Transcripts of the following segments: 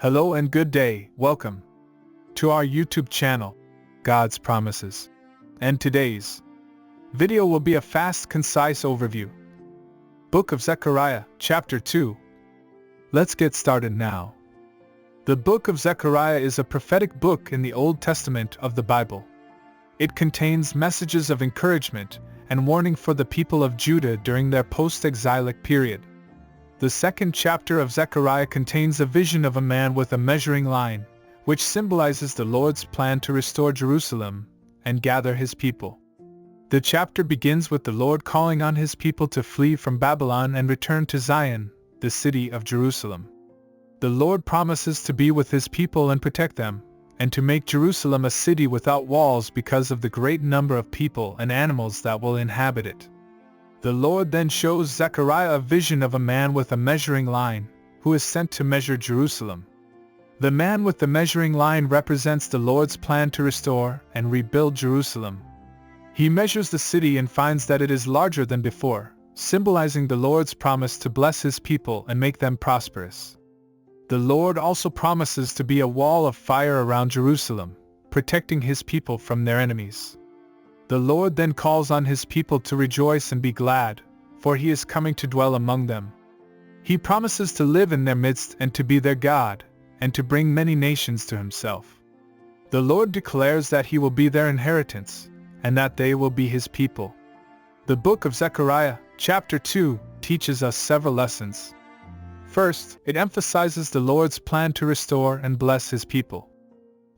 Hello and good day, welcome to our YouTube channel, God's Promises. And today's video will be a fast, concise overview. Book of Zechariah, chapter 2. Let's get started now. The Book of Zechariah is a prophetic book in the Old Testament of the Bible. It contains messages of encouragement and warning for the people of Judah during their post-exilic period. The second chapter of Zechariah contains a vision of a man with a measuring line, which symbolizes the Lord's plan to restore Jerusalem and gather his people. The chapter begins with the Lord calling on his people to flee from Babylon and return to Zion, the city of Jerusalem. The Lord promises to be with his people and protect them, and to make Jerusalem a city without walls because of the great number of people and animals that will inhabit it. The Lord then shows Zechariah a vision of a man with a measuring line, who is sent to measure Jerusalem. The man with the measuring line represents the Lord's plan to restore and rebuild Jerusalem. He measures the city and finds that it is larger than before, symbolizing the Lord's promise to bless his people and make them prosperous. The Lord also promises to be a wall of fire around Jerusalem, protecting his people from their enemies. The Lord then calls on his people to rejoice and be glad, for he is coming to dwell among them. He promises to live in their midst and to be their God, and to bring many nations to himself. The Lord declares that he will be their inheritance, and that they will be his people. The Book of Zechariah, chapter 2, teaches us several lessons. First, it emphasizes the Lord's plan to restore and bless his people.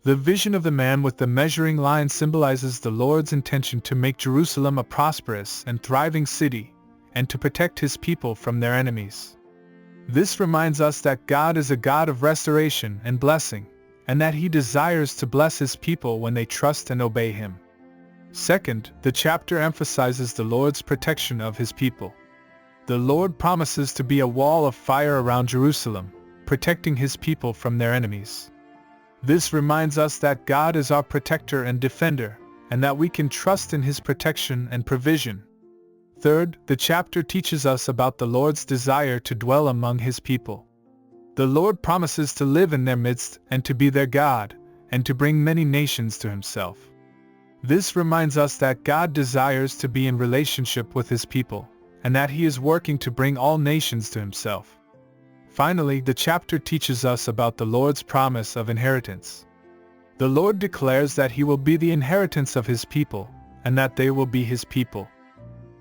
The vision of the man with the measuring line symbolizes the Lord's intention to make Jerusalem a prosperous and thriving city, and to protect his people from their enemies. This reminds us that God is a God of restoration and blessing, and that he desires to bless his people when they trust and obey him. Second, the chapter emphasizes the Lord's protection of his people. The Lord promises to be a wall of fire around Jerusalem, protecting his people from their enemies. This reminds us that God is our protector and defender, and that we can trust in his protection and provision. Third, the chapter teaches us about the Lord's desire to dwell among his people. The Lord promises to live in their midst and to be their God, and to bring many nations to himself. This reminds us that God desires to be in relationship with his people, and that he is working to bring all nations to himself. Finally, the chapter teaches us about the Lord's promise of inheritance. The Lord declares that he will be the inheritance of his people, and that they will be his people.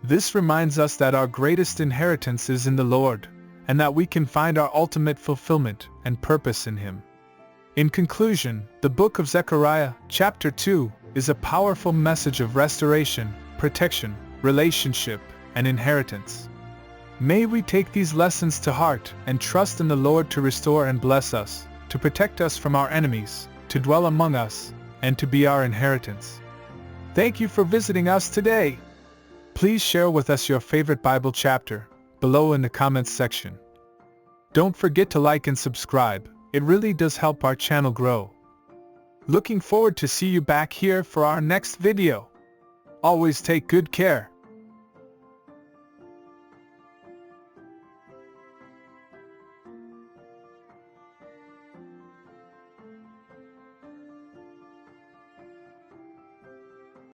This reminds us that our greatest inheritance is in the Lord, and that we can find our ultimate fulfillment and purpose in him. In conclusion, the Book of Zechariah, chapter 2, is a powerful message of restoration, protection, relationship, and inheritance. May we take these lessons to heart and trust in the Lord to restore and bless us, to protect us from our enemies, to dwell among us, and to be our inheritance. Thank you for visiting us today. Please share with us your favorite Bible chapter below in the comments section. Don't forget to like and subscribe. It really does help our channel grow. Looking forward to see you back here for our next video. Always take good care.